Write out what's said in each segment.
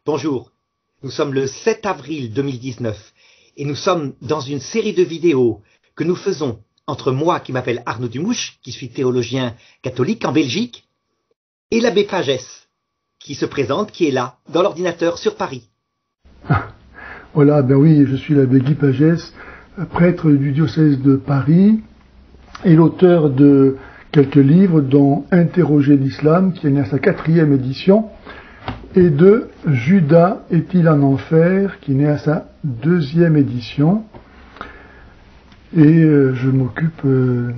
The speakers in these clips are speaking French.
Bonjour, nous sommes le 7 avril 2019 et nous sommes dans une série de vidéos que nous faisons entre moi qui m'appelle Arnaud Dumouche, qui suis théologien catholique en Belgique, et l'abbé Pagès, qui se présente, qui est là, dans l'ordinateur sur Paris. Voilà, ben oui, je suis l'abbé Guy Pagès, prêtre du diocèse de Paris et l'auteur de quelques livres dont Interroger l'islam, qui est né à sa 4e édition, et de Judas est-il en enfer, qui est né à sa 2e édition. Et je m'occupe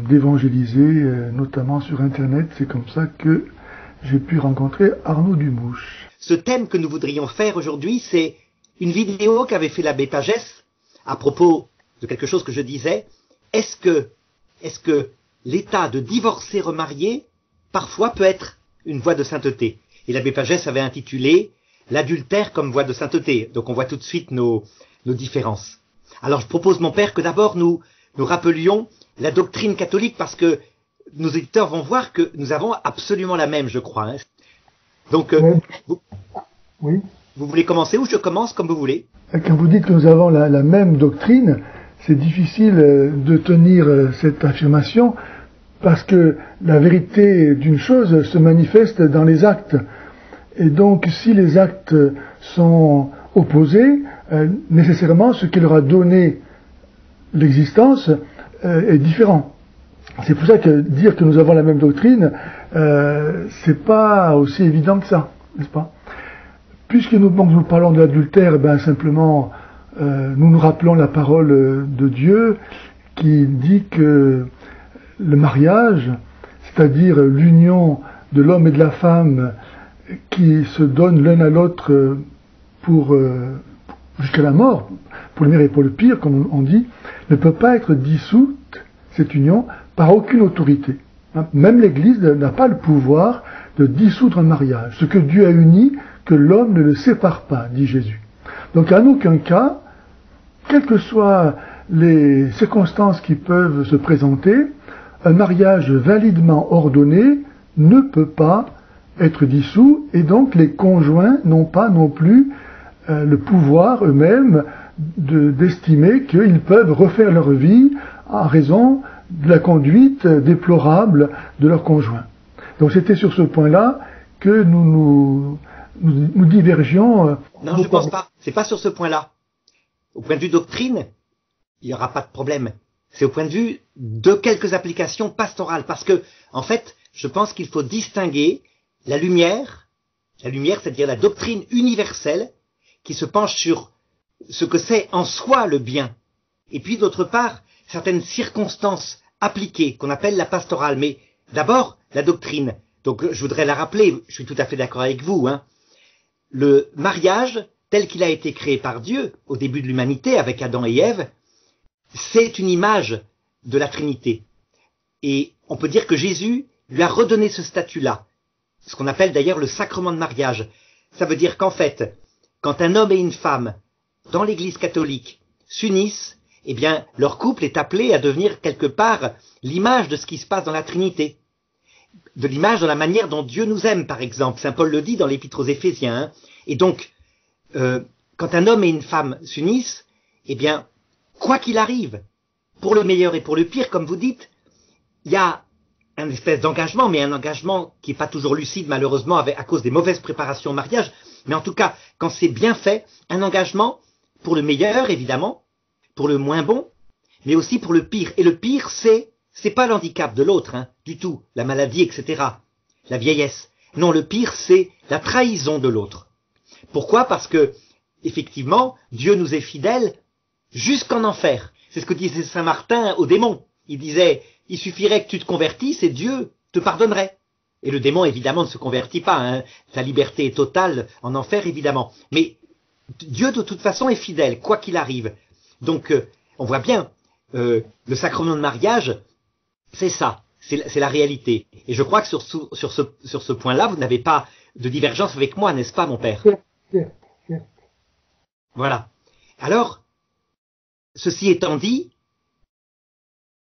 d'évangéliser, notamment sur Internet. C'est comme ça que j'ai pu rencontrer Arnaud Dumouche. Ce thème que nous voudrions faire aujourd'hui, c'est une vidéo qu'avait fait l'abbé Pagès à propos de quelque chose que je disais. Est-ce que l'état de divorcé remarié, parfois, peut être une voie de sainteté? Et l'abbé Pagès avait intitulé « L'adultère comme voie de sainteté ». Donc on voit tout de suite nos différences. Alors je propose, mon père, que d'abord nous rappelions la doctrine catholique, parce que nos éditeurs vont voir que nous avons absolument la même, je crois. Hein. Donc, oui. Vous voulez commencer ou je commence, comme vous voulez? Quand vous dites que nous avons la même doctrine, c'est difficile de tenir cette affirmation, parce que la vérité d'une chose se manifeste dans les actes. Et donc, si les actes sont opposés, nécessairement, ce qui leur a donné l'existence est différent. C'est pour ça que dire que nous avons la même doctrine, c'est pas aussi évident que ça, n'est-ce pas? Puisque nous parlons de l'adultère, simplement, nous nous rappelons la parole de Dieu qui dit que le mariage, c'est-à-dire l'union de l'homme et de la femme qui se donnent l'un à l'autre jusqu'à la mort, pour le meilleur et pour le pire, comme on dit, ne peut pas être dissoute, cette union, par aucune autorité. Même l'Église n'a pas le pouvoir de dissoudre un mariage. Ce que Dieu a uni, que l'homme ne le sépare pas, dit Jésus. Donc en aucun cas, quelles que soient les circonstances qui peuvent se présenter, un mariage validement ordonné ne peut pas être dissous, et donc les conjoints n'ont pas non plus le pouvoir eux-mêmes d'estimer qu'ils peuvent refaire leur vie en raison de la conduite déplorable de leur conjoint. Donc c'était sur ce point-là que nous divergions. Non, je ne pense pas. C'est pas sur ce point-là. Au point de vue doctrine, il n'y aura pas de problème. C'est au point de vue de quelques applications pastorales. Parce que, en fait, je pense qu'il faut distinguer la lumière, c'est-à-dire la doctrine universelle, qui se penche sur ce que c'est en soi le bien. Et puis, d'autre part, certaines circonstances appliquées, qu'on appelle la pastorale. Mais d'abord, la doctrine. Donc, je voudrais la rappeler, je suis tout à fait d'accord avec vous. Hein. Le mariage, tel qu'il a été créé par Dieu, au début de l'humanité, avec Adam et Ève, c'est une image de la Trinité. Et on peut dire que Jésus lui a redonné ce statut-là, ce qu'on appelle d'ailleurs le sacrement de mariage. Ça veut dire qu'en fait, quand un homme et une femme, dans l'Église catholique, s'unissent, eh bien, leur couple est appelé à devenir quelque part l'image de ce qui se passe dans la Trinité. De l'image dans la manière dont Dieu nous aime, par exemple. Saint Paul le dit dans l'Épître aux Éphésiens. Hein. Et donc, quand un homme et une femme s'unissent, eh bien, quoi qu'il arrive, pour le meilleur et pour le pire, comme vous dites, il y a un espèce d'engagement, mais un engagement qui n'est pas toujours lucide, malheureusement, à cause des mauvaises préparations au mariage. Mais en tout cas, quand c'est bien fait, un engagement pour le meilleur, évidemment, pour le moins bon, mais aussi pour le pire. Et le pire, c'est pas l'handicap de l'autre, hein, du tout, la maladie, etc., la vieillesse. Non, le pire, c'est la trahison de l'autre. Pourquoi? Parce que, effectivement, Dieu nous est fidèle jusqu'en enfer. C'est ce que disait Saint Martin au démon. Il disait, il suffirait que tu te convertisses et Dieu te pardonnerait. Et le démon, évidemment, ne se convertit pas. Hein. Sa liberté est totale en enfer, évidemment. Mais Dieu, de toute façon, est fidèle, quoi qu'il arrive. Donc, on voit bien, le sacrement de mariage, c'est ça, c'est la réalité. Et je crois que sur ce point-là, vous n'avez pas de divergence avec moi, n'est-ce pas, mon père? Voilà. Alors, ceci étant dit,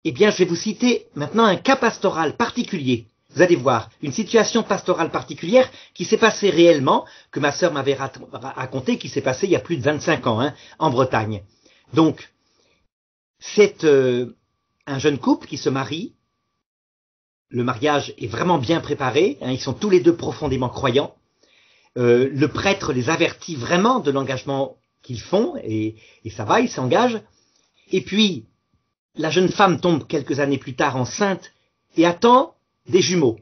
eh bien, je vais vous citer maintenant un cas pastoral particulier. vous allez voir, une situation pastorale particulière qui s'est passée réellement, que ma sœur m'avait raconté, qui s'est passée il y a plus de 25 ans, hein, en Bretagne. Donc, c'est un jeune couple qui se marie. Le mariage est vraiment bien préparé, hein, ils sont tous les deux profondément croyants. Le prêtre les avertit vraiment de l'engagement qu'ils font, et ça va, ils s'engagent. Et puis, la jeune femme tombe quelques années plus tard enceinte et attend des jumeaux.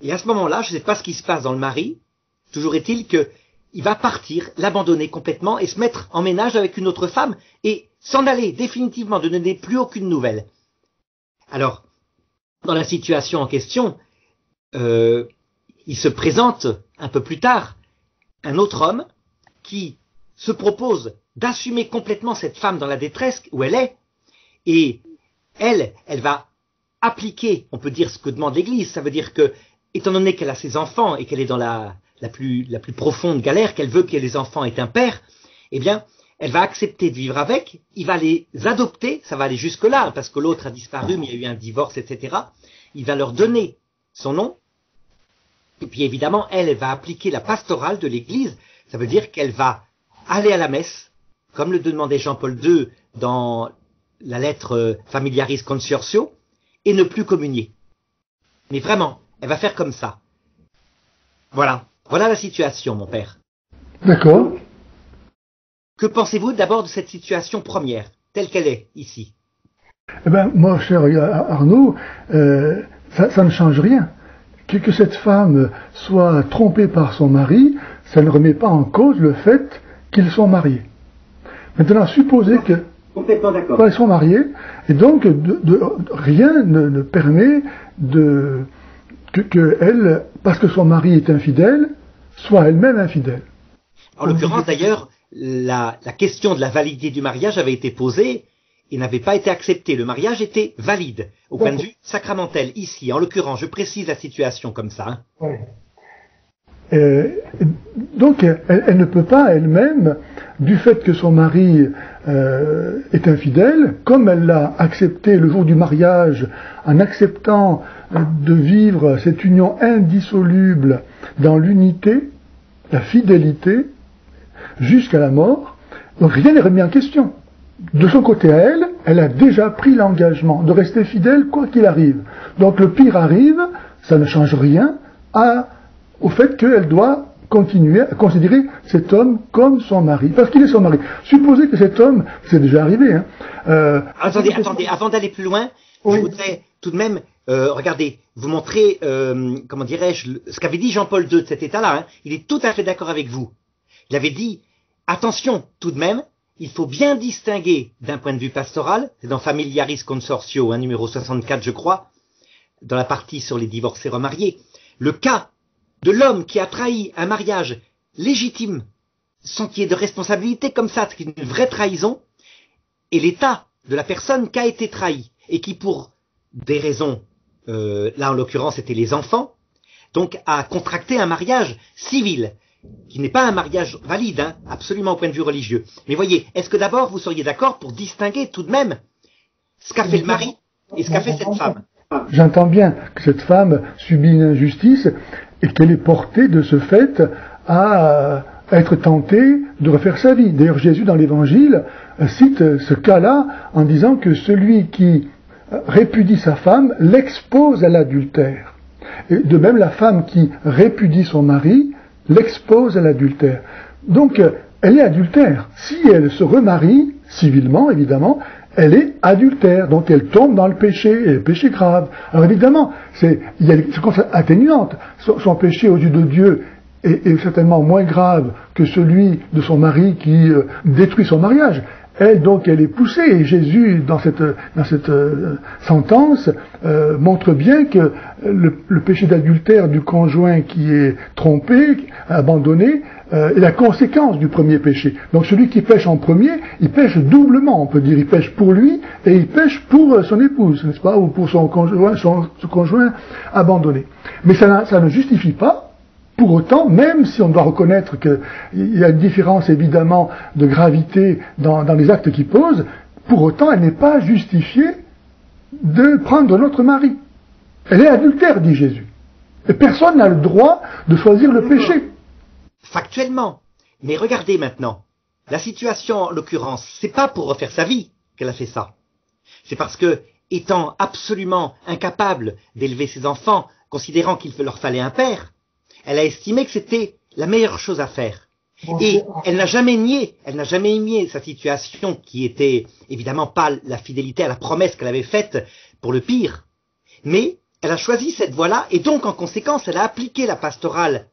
Et à ce moment-là, je ne sais pas ce qui se passe dans le mari, toujours est-il qu'il va partir, l'abandonner complètement et se mettre en ménage avec une autre femme et s'en aller définitivement, de ne donner plus aucune nouvelle. Alors, dans la situation en question, il se présente un peu plus tard un autre homme qui se propose d'assumer complètement cette femme dans la détresse où elle est, et elle va appliquer, on peut dire, ce que demande l'Église. Ça veut dire que, étant donné qu'elle a ses enfants et qu'elle est dans la plus profonde galère, qu'elle veut que les enfants aient un père, eh bien, elle va accepter de vivre avec, il va les adopter, ça va aller jusque-là, parce que l'autre a disparu, mais il y a eu un divorce, etc. Il va leur donner son nom, et puis évidemment, elle va appliquer la pastorale de l'Église, ça veut dire qu'elle va aller à la messe, comme le demandait Jean-Paul II dans la lettre Familiaris Consortio, et ne plus communier. Mais vraiment, elle va faire comme ça. Voilà la situation, mon père. D'accord. Que pensez-vous d'abord de cette situation première, telle qu'elle est ici? Eh bien, moi, cher Arnaud, ça ne change rien. Que cette femme soit trompée par son mari, ça ne remet pas en cause le fait qu'ils sont mariés. Maintenant, supposez que... Complètement d'accord. Ils sont mariés, et donc rien ne permet que elle, parce que son mari est infidèle, soit elle-même infidèle. En l'occurrence, d'ailleurs, la question de la validité du mariage avait été posée et n'avait pas été acceptée. Le mariage était valide, au point de vue sacramentel. Ici, en l'occurrence, je précise la situation comme ça. Hein. Oui. Donc, elle ne peut pas elle-même, du fait que son mari est infidèle, comme elle l'a accepté le jour du mariage, en acceptant de vivre cette union indissoluble dans l'unité, la fidélité, jusqu'à la mort, donc rien n'est remis en question. De son côté à elle, elle a déjà pris l'engagement de rester fidèle quoi qu'il arrive. Donc le pire arrive, ça ne change rien au fait qu'elle doit continuer à considérer cet homme comme son mari, parce qu'il est son mari. Supposez que cet homme, c'est déjà arrivé. Attendez, avant d'aller plus loin, oui. Je voudrais tout de même, regardez, vous montrer, comment dirais-je, ce qu'avait dit Jean-Paul II de cet état-là. Hein. Il est tout à fait d'accord avec vous. Il avait dit, attention, tout de même, il faut bien distinguer d'un point de vue pastoral, c'est dans Familiaris Consortio, hein, numéro 64 je crois, dans la partie sur les divorcés remariés, le cas de l'homme qui a trahi un mariage légitime, sans qu'il y ait de responsabilité comme ça, c'est une vraie trahison, et l'état de la personne qui a été trahie, et qui pour des raisons, là en l'occurrence c'était les enfants, donc a contracté un mariage civil, qui n'est pas un mariage valide, hein, absolument au point de vue religieux. Mais voyez, est-ce que d'abord vous seriez d'accord pour distinguer tout de même ce qu'a fait le mari et ce qu'a fait cette femme? J'entends bien que cette femme subit une injustice et qu'elle est portée de ce fait à être tentée de refaire sa vie. D'ailleurs, Jésus dans l'Évangile cite ce cas-là en disant que celui qui répudie sa femme l'expose à l'adultère. Et de même, la femme qui répudie son mari l'expose à l'adultère. Donc, elle est adultère. Si elle se remarie, civilement, évidemment, elle est adultère. Donc, elle tombe dans le péché, et le péché grave. Alors, évidemment, il y a des circonstances atténuantes. Son péché aux yeux de Dieu est certainement moins grave que celui de son mari qui détruit son mariage. Elle, donc, elle est poussée, et Jésus, dans cette sentence, montre bien que le péché d'adultère du conjoint qui est trompé, abandonné, est la conséquence du premier péché. Donc celui qui pêche en premier, il pêche doublement, on peut dire, il pêche pour lui, et il pêche pour son épouse, n'est-ce pas, ou pour son conjoint abandonné. Mais ça ne justifie pas, pour autant, même si on doit reconnaître qu'il y a une différence évidemment de gravité dans les actes qu'il pose, pour autant elle n'est pas justifiée de prendre notre mari. Elle est adultère, dit Jésus. Et personne n'a le droit de choisir le péché. Factuellement. Mais regardez maintenant. La situation, en l'occurrence, c'est pas pour refaire sa vie qu'elle a fait ça. C'est parce que, étant absolument incapable d'élever ses enfants, considérant qu'il leur fallait un père, elle a estimé que c'était la meilleure chose à faire. Et elle n'a jamais nié sa situation qui était évidemment pas la fidélité à la promesse qu'elle avait faite pour le pire. Mais elle a choisi cette voie-là et donc en conséquence elle a appliqué la pastorale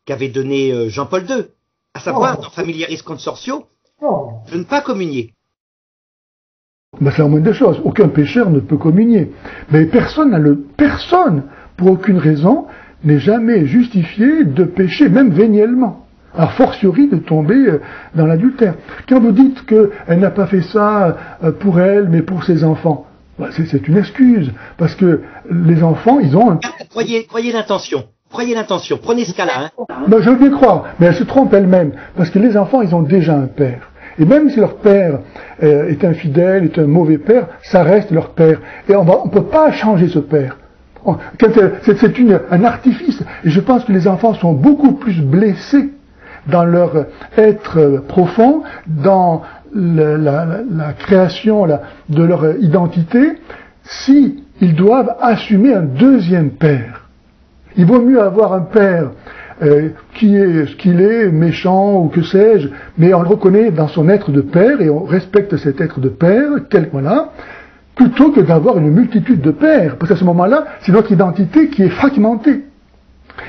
qu'avait donnée Jean-Paul II, à savoir dans Familiaris Consortio, de ne pas communier. Ben, c'est la moindre des choses. Aucun pécheur ne peut communier. Mais personne, pour aucune raison, n'est jamais justifié de pécher, même véniellement. A fortiori de tomber dans l'adultère. Quand vous dites qu'elle n'a pas fait ça pour elle, mais pour ses enfants, ben, c'est une excuse. Parce que les enfants, ils ont un... Croyez l'intention. Prenez ce cas-là. Ben, je veux bien croire, mais elle se trompe elle-même. Parce que les enfants, ils ont déjà un père. Et même si leur père est infidèle, est un mauvais père, ça reste leur père. Et on ne peut pas changer ce père. C'est un artifice. Et je pense que les enfants sont beaucoup plus blessés dans leur être profond, dans la création de leur identité, si ils doivent assumer un deuxième père. Il vaut mieux avoir un père qui est ce qu'il est, méchant ou que sais-je, mais on le reconnaît dans son être de père et on respecte cet être de père, voilà, plutôt que d'avoir une multitude de pères. Parce qu'à ce moment-là, c'est notre identité qui est fragmentée.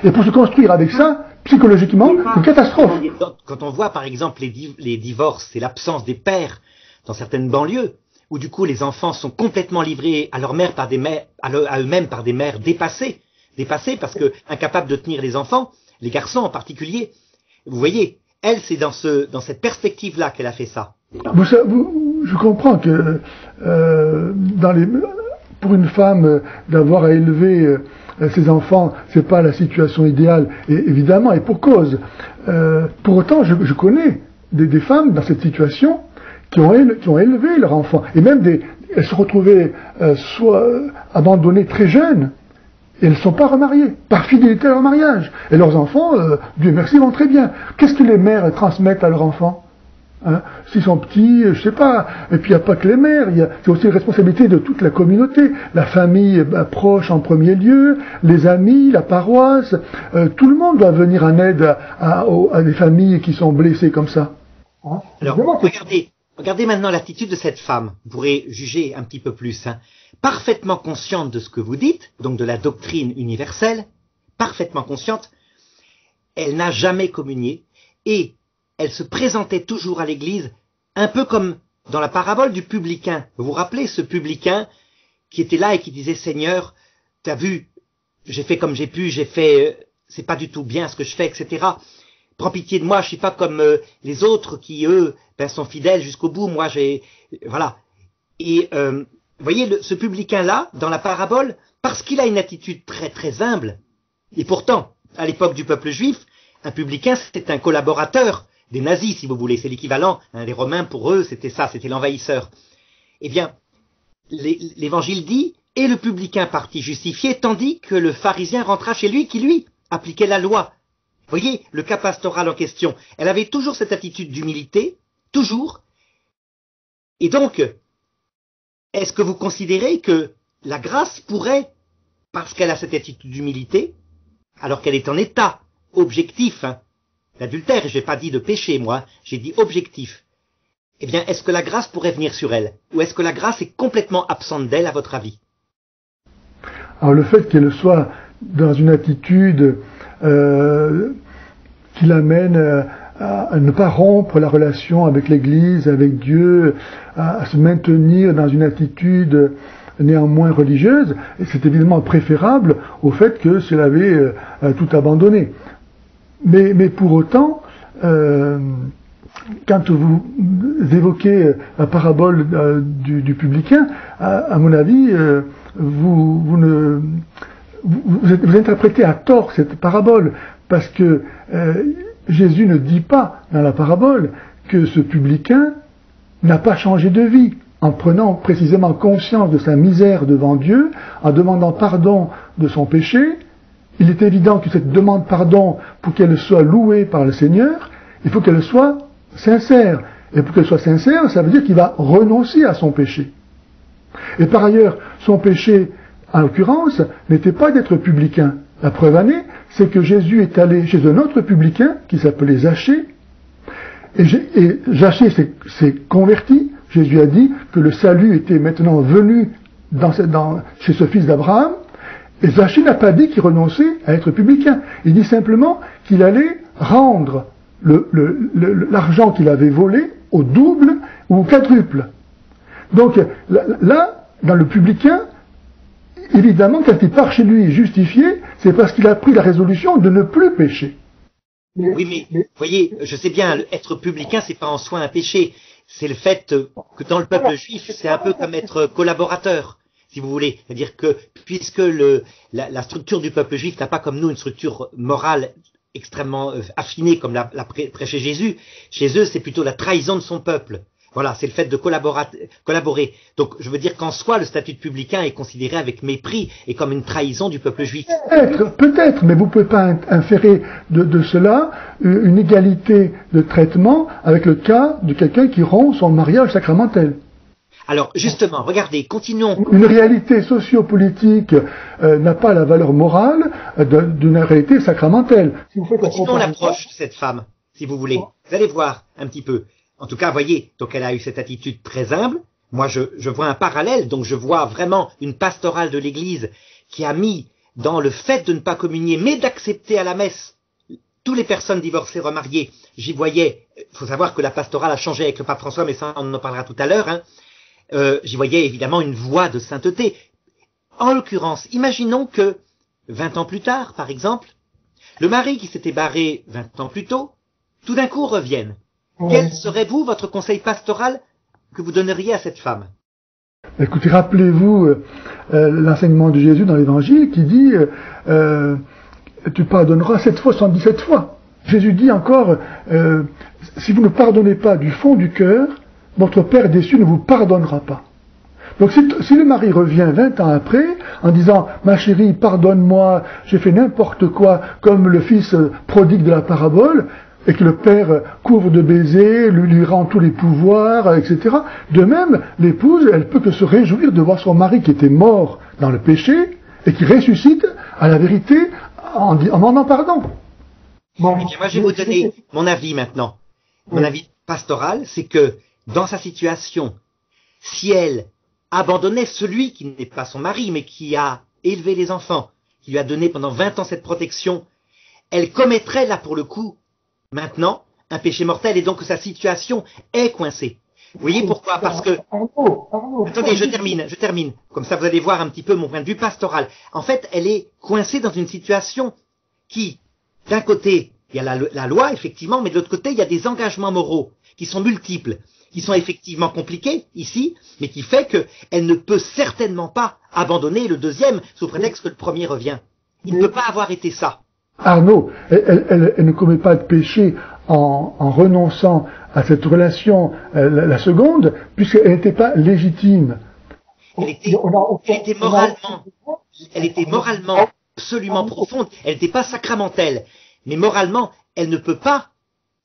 Et pour se construire avec ça, psychologiquement, c'est une catastrophe. Quand on voit par exemple les divorces et l'absence des pères dans certaines banlieues, où du coup les enfants sont complètement livrés à leur mère à eux-mêmes par des mères dépassées parce que incapables de tenir les enfants, les garçons en particulier. Vous voyez, elle, c'est dans cette perspective-là qu'elle a fait ça. Je comprends que pour une femme d'avoir à élever ses enfants, c'est pas la situation idéale, et évidemment, et pour cause. Pour autant, je connais des femmes dans cette situation qui ont élevé leurs enfants, et même elles se retrouvaient soit abandonnées très jeunes. Et elles ne sont pas remariées, par fidélité à leur mariage. Et leurs enfants, Dieu merci, vont très bien. Qu'est-ce que les mères transmettent à leurs enfants, hein? S'ils sont petits, je sais pas. Et puis il n'y a pas que les mères, c'est aussi la responsabilité de toute la communauté. La famille proche en premier lieu, les amis, la paroisse. Tout le monde doit venir en aide à des familles qui sont blessées comme ça. Hein? Alors, regardez maintenant l'attitude de cette femme. Vous pourrez juger un petit peu plus, hein. Parfaitement consciente de ce que vous dites, donc de la doctrine universelle, parfaitement consciente, elle n'a jamais communié et elle se présentait toujours à l'église un peu comme dans la parabole du publicain. Vous vous rappelez ce publicain qui était là et qui disait « Seigneur, t'as vu, j'ai fait comme j'ai pu, c'est pas du tout bien ce que je fais, etc. Prends pitié de moi, je suis pas comme les autres qui, eux, sont fidèles jusqu'au bout, moi voilà. » Et vous voyez, ce publicain-là, dans la parabole, parce qu'il a une attitude très très humble, et pourtant, à l'époque du peuple juif, un publicain, c'était un collaborateur des nazis, si vous voulez, c'est l'équivalent, hein, les Romains, pour eux, c'était ça, c'était l'envahisseur. Eh bien, l'évangile dit, et le publicain partit justifié, tandis que le pharisien rentra chez lui, qui lui, appliquait la loi. Vous voyez, le cas pastoral en question, elle avait toujours cette attitude d'humilité, toujours, et donc, est-ce que vous considérez que la grâce pourrait, parce qu'elle a cette attitude d'humilité, alors qu'elle est en état objectif, hein, l'adultère, je n'ai pas dit de péché, moi, j'ai dit objectif, eh bien, est-ce que la grâce pourrait venir sur elle? Ou est-ce que la grâce est complètement absente d'elle, à votre avis? Alors, le fait qu'elle soit dans une attitude qui l'amène à ne pas rompre la relation avec l'Église, avec Dieu, à se maintenir dans une attitude néanmoins religieuse, c'est évidemment préférable au fait que si elle avait tout abandonné. Mais pour autant, quand vous évoquez la parabole du publicain, à mon avis, vous interprétez à tort cette parabole, parce que Jésus ne dit pas dans la parabole que ce publicain n'a pas changé de vie, en prenant précisément conscience de sa misère devant Dieu, en demandant pardon de son péché, il est évident que cette demande pardon, pour qu'elle soit louée par le Seigneur, il faut qu'elle soit sincère. Et pour qu'elle soit sincère, ça veut dire qu'il va renoncer à son péché. Et par ailleurs, son péché, en l'occurrence, n'était pas d'être publicain. La preuve en est, c'est que Jésus est allé chez un autre publicain, qui s'appelait Zachée, et Zachée s'est converti. Jésus a dit que le salut était maintenant venu chez ce fils d'Abraham, et Zachée n'a pas dit qu'il renonçait à être publicain. Il dit simplement qu'il allait rendre l'argent qu'il avait volé au double ou au quadruple. Donc là, dans le publicain, évidemment, quand il part chez lui justifié, c'est parce qu'il a pris la résolution de ne plus pécher. Oui, mais vous voyez, je sais bien, être publicain, c'est pas en soi un péché. C'est le fait que dans le peuple juif, c'est un peu comme être collaborateur, si vous voulez. C'est-à-dire que puisque la structure du peuple juif n'a pas comme nous une structure morale extrêmement affinée comme l'a prêché Jésus, chez eux, c'est plutôt la trahison de son peuple. Voilà, c'est le fait de collaborer. Donc, je veux dire qu'en soi, le statut de publicain est considéré avec mépris et comme une trahison du peuple juif. Peut-être, mais vous ne pouvez pas inférer de cela une égalité de traitement avec le cas de quelqu'un qui rompt son mariage sacramentel. Alors, justement, regardez, continuons. Une réalité sociopolitique n'a pas la valeur morale d'une réalité sacramentelle. Continuons l'approche de cette femme, si vous voulez. Vous allez voir un petit peu. En tout cas, voyez, donc elle a eu cette attitude très humble. Moi, je vois un parallèle, donc je vois vraiment une pastorale de l'Église qui a mis dans le fait de ne pas communier, mais d'accepter à la messe toutes les personnes divorcées, remariées. J'y voyais, il faut savoir que la pastorale a changé avec le pape François, mais ça, on en parlera tout à l'heure. J'y voyais évidemment une voie de sainteté. En l'occurrence, imaginons que 20 ans plus tard, par exemple, le mari qui s'était barré 20 ans plus tôt, tout d'un coup revienne. Quel serait, vous, votre conseil pastoral que vous donneriez à cette femme? Écoutez, rappelez-vous l'enseignement de Jésus dans l'Évangile qui dit tu pardonneras 7 fois, 117 fois. Jésus dit encore si vous ne pardonnez pas du fond du cœur, votre Père des cieux ne vous pardonnera pas. Donc si le mari revient 20 ans après en disant ma chérie, pardonne-moi, j'ai fait n'importe quoi, comme le fils prodigue de la parabole, et que le père couvre de baisers, lui rend tous les pouvoirs, etc. De même, l'épouse, elle peut que se réjouir de voir son mari qui était mort dans le péché et qui ressuscite à la vérité en demandant pardon. Bon. Eh bien, moi, je vais vous donner mon avis maintenant. Mon avis pastoral, c'est que dans sa situation, si elle abandonnait celui qui n'est pas son mari, mais qui a élevé les enfants, qui lui a donné pendant 20 ans cette protection, elle commettrait là pour le coup maintenant un péché mortel et donc sa situation est coincée. Vous voyez pourquoi? Parce que... Attendez, je termine. Comme ça vous allez voir un petit peu mon point de vue pastoral. En fait, elle est coincée dans une situation qui, d'un côté, il y a la loi, effectivement, mais de l'autre côté, il y a des engagements moraux qui sont multiples, qui sont effectivement compliqués ici, mais qui fait qu'elle ne peut certainement pas abandonner le deuxième sous prétexte que le premier revient. Il ne peut pas avoir été ça. Arnaud, elle ne commet pas de péché en renonçant à cette relation, la seconde, puisqu'elle n'était pas légitime. Elle était moralement absolument profonde, elle n'était pas sacramentelle, mais moralement, elle ne peut pas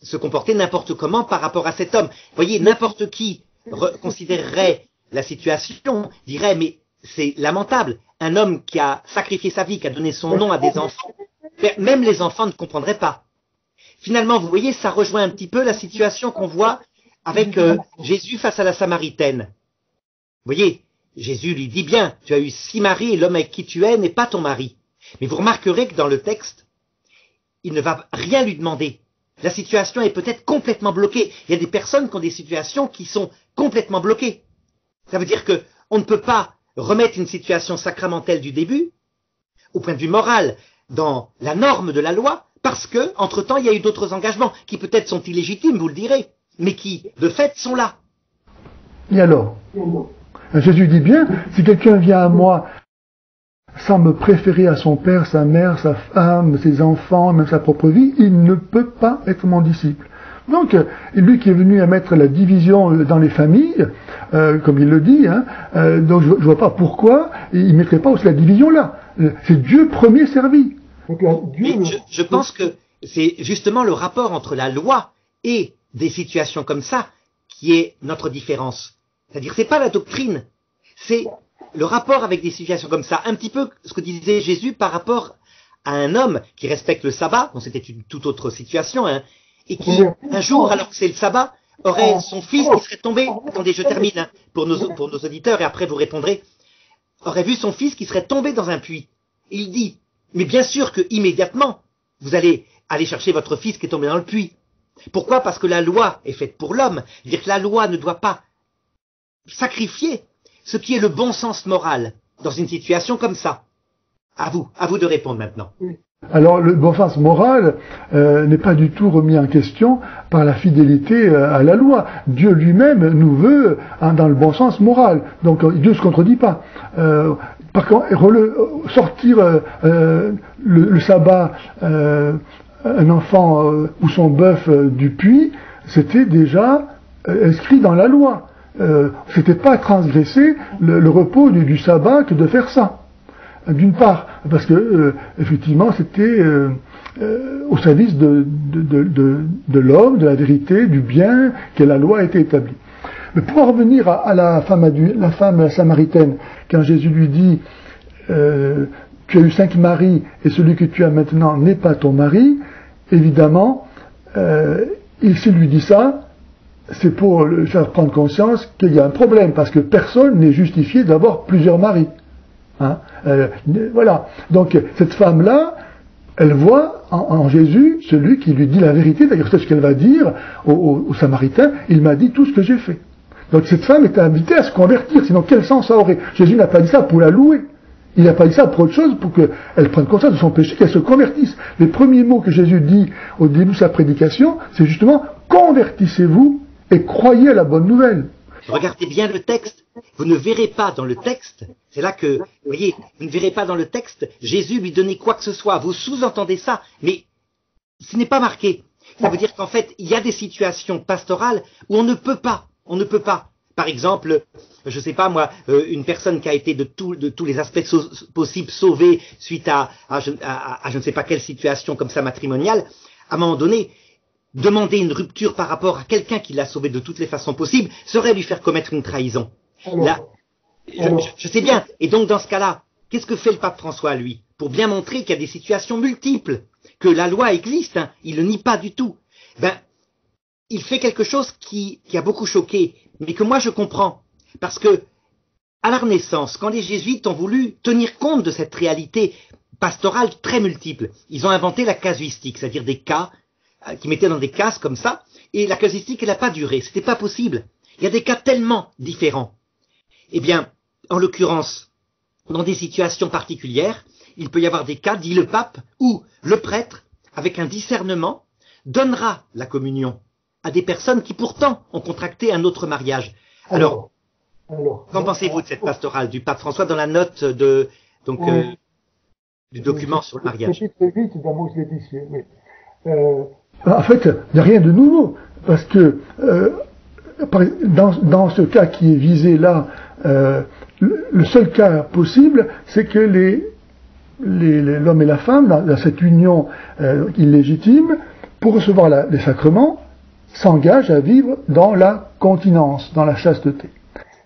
se comporter n'importe comment par rapport à cet homme. Vous voyez, n'importe qui considérerait la situation, dirait, mais c'est lamentable, un homme qui a sacrifié sa vie, qui a donné son nom à des enfants, même les enfants ne comprendraient pas. Finalement, vous voyez, ça rejoint un petit peu la situation qu'on voit avec Jésus face à la Samaritaine. Vous voyez, Jésus lui dit bien, tu as eu 6 maris et l'homme avec qui tu es n'est pas ton mari. Mais vous remarquerez que dans le texte, il ne va rien lui demander. La situation est peut-être complètement bloquée. Il y a des personnes qui ont des situations qui sont complètement bloquées. Ça veut dire qu'on ne peut pas remettre une situation sacramentelle du début, au point de vue moral, dans la norme de la loi, parce que, entre-temps, il y a eu d'autres engagements, qui peut-être sont illégitimes, vous le direz, mais qui, de fait, sont là. Et alors, Jésus dit bien, si quelqu'un vient à moi sans me préférer à son père, sa mère, sa femme, ses enfants, même sa propre vie, il ne peut pas être mon disciple. Donc, lui qui est venu à mettre la division dans les familles, comme il le dit, donc je vois pas pourquoi il ne mettrait pas aussi la division là. C'est Dieu premier servi. Donc, je pense que c'est justement le rapport entre la loi et des situations comme ça qui est notre différence. C'est-à-dire, c'est pas la doctrine, c'est le rapport avec des situations comme ça. Un petit peu ce que disait Jésus par rapport à un homme qui respecte le sabbat, bon, c'était une toute autre situation, hein, et qui, un jour, alors que c'est le sabbat, aurait son fils qui serait tombé, attendez, je termine, hein, pour nos auditeurs, et après vous répondrez, aurait vu son fils qui serait tombé dans un puits. Et il dit, mais bien sûr que immédiatement, vous allez aller chercher votre fils qui est tombé dans le puits. Pourquoi? Parce que la loi est faite pour l'homme. C'est-à-dire que la loi ne doit pas sacrifier ce qui est le bon sens moral dans une situation comme ça. À vous de répondre maintenant. Alors le bon sens moral n'est pas du tout remis en question par la fidélité à la loi. Dieu lui-même nous veut dans le bon sens moral. Donc Dieu ne se contredit pas. Par contre, sortir le sabbat, un enfant ou son bœuf du puits, c'était déjà inscrit dans la loi. C'était pas transgresser le repos du sabbat que de faire ça. D'une part, parce que effectivement, c'était au service de l'homme, de la vérité, du bien, que la loi a été établie. Mais pour en revenir à la femme samaritaine, quand Jésus lui dit tu as eu 5 maris et celui que tu as maintenant n'est pas ton mari, évidemment, s'il lui dit ça, c'est pour lui faire prendre conscience qu'il y a un problème, parce que personne n'est justifié d'avoir plusieurs maris. Hein, voilà. Donc cette femme-là, elle voit en Jésus celui qui lui dit la vérité. D'ailleurs, c'est ce qu'elle va dire aux Samaritains. Il m'a dit tout ce que j'ai fait. Donc cette femme est invitée à se convertir. Sinon, quel sens ça aurait? Jésus n'a pas dit ça pour la louer. Il n'a pas dit ça pour autre chose, pour qu'elle prenne conscience de son péché, qu'elle se convertisse. Les premiers mots que Jésus dit au début de sa prédication, c'est justement convertissez-vous et croyez à la bonne nouvelle. Regardez bien le texte. Vous ne verrez pas dans le texte, c'est là que, vous voyez, vous ne verrez pas dans le texte Jésus lui donner quoi que ce soit. Vous sous-entendez ça, mais ce n'est pas marqué. Ça veut dire qu'en fait, il y a des situations pastorales où on ne peut pas. Par exemple, je sais pas moi, une personne qui a été de tous les aspects possibles sauvée suite à je ne sais pas quelle situation comme ça matrimoniale, à un moment donné, demander une rupture par rapport à quelqu'un qui l'a sauvé de toutes les façons possibles serait lui faire commettre une trahison. Là, je sais bien. Et donc dans ce cas-là, qu'est-ce que fait le pape François, lui, pour bien montrer qu'il y a des situations multiples, que la loi existe, hein, il ne nie pas du tout. Ben, il fait quelque chose qui a beaucoup choqué, mais que moi je comprends. Parce que, à la Renaissance, quand les jésuites ont voulu tenir compte de cette réalité pastorale très multiple, ils ont inventé la casuistique, c'est-à-dire des cas qui mettaient dans des cases comme ça, et la casuistique, elle n'a pas duré, c'était pas possible. Il y a des cas tellement différents. Eh bien, en l'occurrence, dans des situations particulières, il peut y avoir des cas, dit le pape, où le prêtre, avec un discernement, donnera la communion à des personnes qui pourtant ont contracté un autre mariage. Alors qu'en pensez-vous de cette pastorale du pape François dans la note du document sur le mariage? Très vite en fait, il n'y a rien de nouveau, parce que dans ce cas qui est visé là, le seul cas possible, c'est que l'homme et la femme, dans cette union illégitime, pour recevoir les sacrements, s'engagent à vivre dans la continence, dans la chasteté.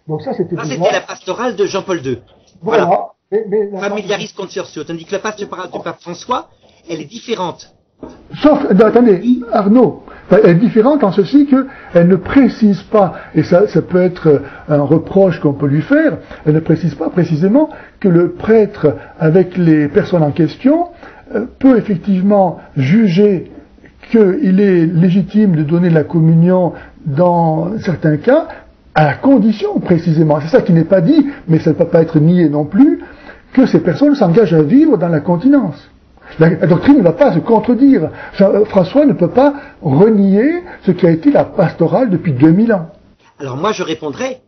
Donc ça, c'était la pastorale de Jean-Paul II. Voilà. Familiaris consortio. Tandis que la pastorale du pape François, elle est différente. Sauf, attendez, Arnaud, elle est différente en ceci qu'elle ne précise pas, et ça peut être un reproche qu'on peut lui faire, elle ne précise pas précisément que le prêtre, avec les personnes en question, peut effectivement juger qu'il est légitime de donner la communion dans certains cas, à la condition précisément, c'est ça qui n'est pas dit, mais ça ne peut pas être nié non plus, que ces personnes s'engagent à vivre dans la continence. La doctrine ne va pas se contredire. François ne peut pas renier ce qui a été la pastorale depuis 2000 ans. Alors moi je répondrais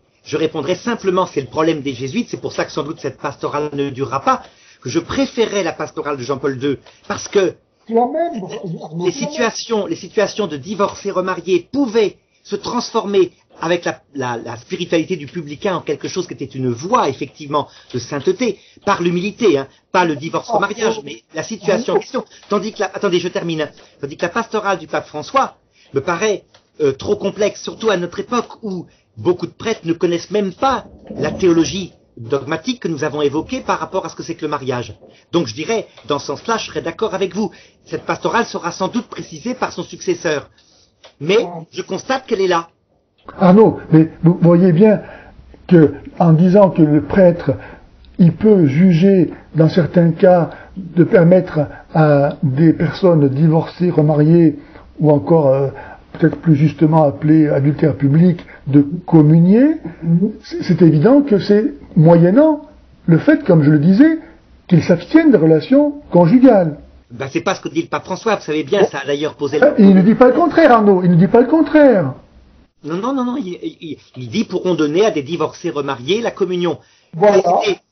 simplement, c'est le problème des jésuites, c'est pour ça que sans doute cette pastorale ne durera pas, que je préférais la pastorale de Jean-Paul II, parce que les situations de divorcés remariés pouvaient se transformer avec la spiritualité du publicain en quelque chose qui était une voie, effectivement, de sainteté, par l'humilité, hein, pas le divorce au mariage, mais la situation en question. Tandis que attendez, je termine. Tandis que la pastorale du pape François me paraît trop complexe, surtout à notre époque où beaucoup de prêtres ne connaissent même pas la théologie dogmatique que nous avons évoquée par rapport à ce que c'est que le mariage. Donc je dirais, dans ce sens-là, je serais d'accord avec vous. Cette pastorale sera sans doute précisée par son successeur. Mais je constate qu'elle est là. Arnaud, mais vous voyez bien que, en disant que le prêtre, il peut juger, dans certains cas, de permettre à des personnes divorcées, remariées, ou encore peut-être plus justement appelées adultères publics, de communier, c'est évident que c'est moyennant le fait, comme je le disais, qu'ils s'abstiennent des relations conjugales. Ben, c'est pas ce que dit le pape François, vous savez bien, ça a d'ailleurs posé... Il ne dit pas le contraire, Arnaud, il ne dit pas le contraire. Non, il dit pourront donner à des divorcés remariés la communion. Voilà.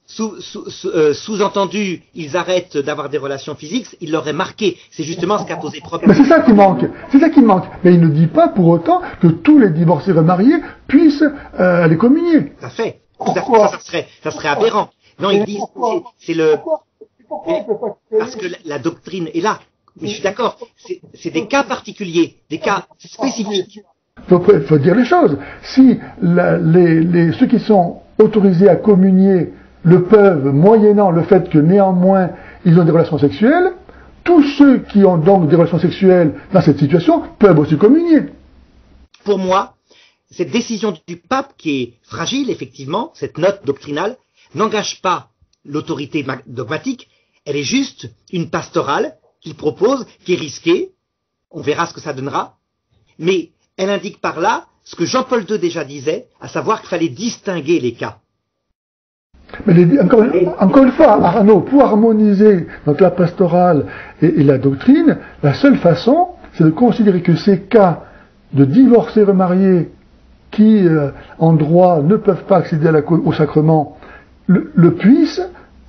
Sous-entendu, ils arrêtent d'avoir des relations physiques, il l'aurait marqué. C'est justement ce qui a posé problème. Mais c'est ça qui manque. C'est ça qui manque. Mais il ne dit pas pour autant que tous les divorcés remariés puissent aller communier. Ça fait. Ça serait aberrant. Non, il dit c'est le. Parce que la doctrine est là. Mais je suis d'accord. C'est des cas particuliers, des cas spécifiques. Faut dire les choses. Si ceux qui sont autorisés à communier le peuvent, moyennant le fait que néanmoins ils ont des relations sexuelles, tous ceux qui ont donc des relations sexuelles dans cette situation peuvent aussi communier. Pour moi, cette décision du pape, qui est fragile, effectivement, cette note doctrinale, n'engage pas l'autorité dogmatique, elle est juste une pastorale qu'il propose, qui est risquée, on verra ce que ça donnera, mais elle indique par là ce que Jean-Paul II déjà disait, à savoir qu'il fallait distinguer les cas. Mais encore une fois, Arnaud, pour harmoniser donc la pastorale et la doctrine, la seule façon, c'est de considérer que ces cas de divorcés remariés qui, en droit, ne peuvent pas accéder au sacrement, le puissent,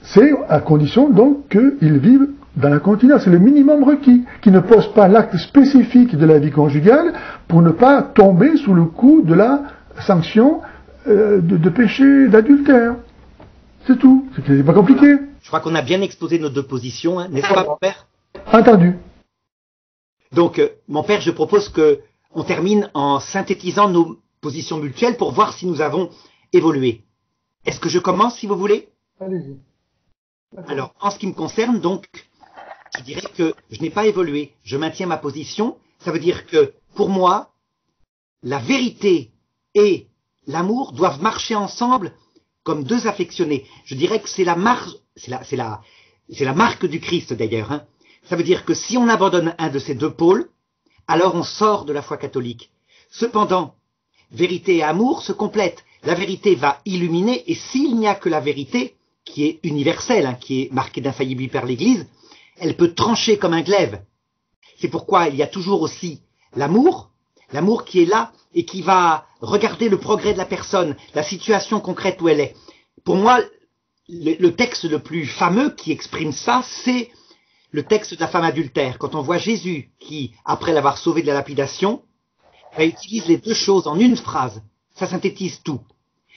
c'est à condition donc qu'ils vivent dans la continence. C'est le minimum requis, qui ne pose pas l'acte spécifique de la vie conjugale pour ne pas tomber sous le coup de la sanction de péché d'adultère. C'est tout. C'est pas compliqué. Je crois qu'on a bien exposé nos deux positions, hein, n'est-ce pas, mon père? Entendu. Donc, mon père, je propose que on termine en synthétisant nos positions mutuelles pour voir si nous avons évolué. Est-ce que je commence, si vous voulez? Allez-y. Alors, en ce qui me concerne, donc, je dirais que je n'ai pas évolué. Je maintiens ma position. Ça veut dire que, pour moi, la vérité et l'amour doivent marcher ensemble comme deux affectionnés. Je dirais que c'est la marque du Christ d'ailleurs. Hein. Ça veut dire que si on abandonne un de ces deux pôles, alors on sort de la foi catholique. Cependant, vérité et amour se complètent. La vérité va illuminer, et s'il n'y a que la vérité, qui est universelle, hein, qui est marquée d'infaillibilité par l'Église, elle peut trancher comme un glaive. C'est pourquoi il y a toujours aussi l'amour qui est là et qui va regarder le progrès de la personne, la situation concrète où elle est. Pour moi, le texte le plus fameux qui exprime ça, c'est le texte de la femme adultère. Quand on voit Jésus qui, après l'avoir sauvée de la lapidation, utilise les deux choses en une phrase, ça synthétise tout.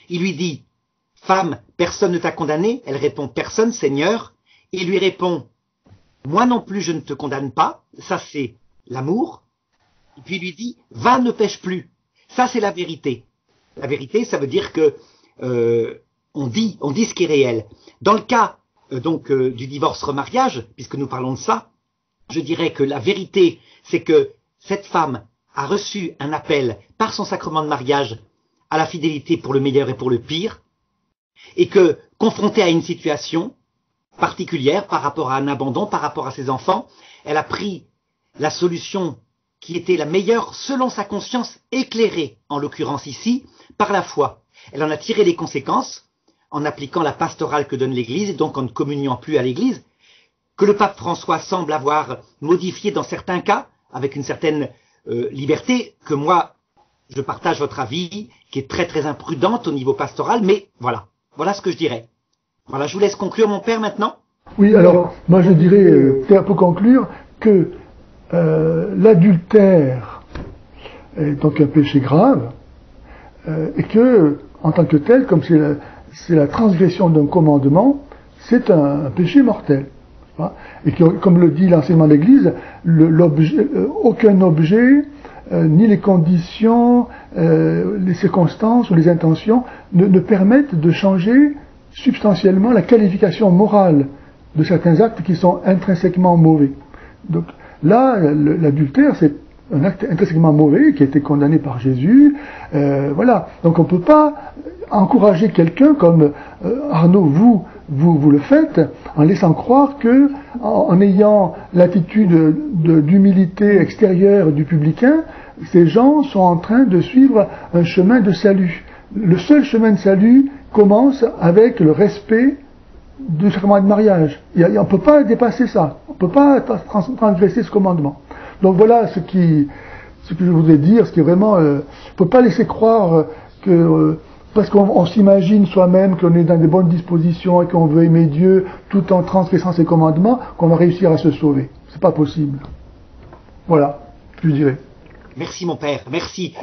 Il lui dit « Femme, personne ne t'a condamnée ?» Elle répond « Personne, Seigneur ». Il lui répond « Moi non plus, je ne te condamne pas ». Ça, c'est l'amour. Et puis il lui dit « Va, ne pêche plus ». Ça, c'est la vérité. La vérité, ça veut dire que on dit ce qui est réel. Dans le cas du divorce-remariage, puisque nous parlons de ça, je dirais que la vérité, c'est que cette femme a reçu un appel par son sacrement de mariage à la fidélité pour le meilleur et pour le pire, et que, confrontée à une situation particulière par rapport à un abandon, par rapport à ses enfants, elle a pris la solution qui était la meilleure selon sa conscience éclairée, en l'occurrence ici, par la foi. Elle en a tiré les conséquences en appliquant la pastorale que donne l'Église, et donc en ne communiant plus à l'Église, que le pape François semble avoir modifié dans certains cas, avec une certaine liberté, que moi, je partage votre avis, qui est très très imprudente au niveau pastoral, mais voilà ce que je dirais. Voilà, je vous laisse conclure, mon père, maintenant. Oui, alors, moi je dirais, pour conclure, que l'adultère est donc un péché grave, et que, en tant que tel, comme c'est la transgression d'un commandement, c'est un péché mortel. Et que, comme le dit l'enseignement de l'Église, aucun objet, ni les conditions, les circonstances ou les intentions ne permettent de changer substantiellement la qualification morale de certains actes qui sont intrinsèquement mauvais. Donc là, l'adultère, c'est un acte intrinsèquement mauvais qui a été condamné par Jésus. Voilà. Donc on ne peut pas encourager quelqu'un comme Arnaud, vous le faites, en laissant croire que, en ayant l'attitude d'humilité extérieure du publicain, ces gens sont en train de suivre un chemin de salut. Le seul chemin de salut commence avec le respect du sacrement de mariage. On ne peut pas dépasser ça. On ne peut pas transgresser ce commandement. Donc voilà ce que je voudrais dire, ce qui est vraiment... on ne peut pas laisser croire que... parce qu'on s'imagine soi-même qu'on est dans des bonnes dispositions et qu'on veut aimer Dieu tout en transgressant ses commandements, qu'on va réussir à se sauver. C'est pas possible. Voilà, je dirais. Merci mon père, merci.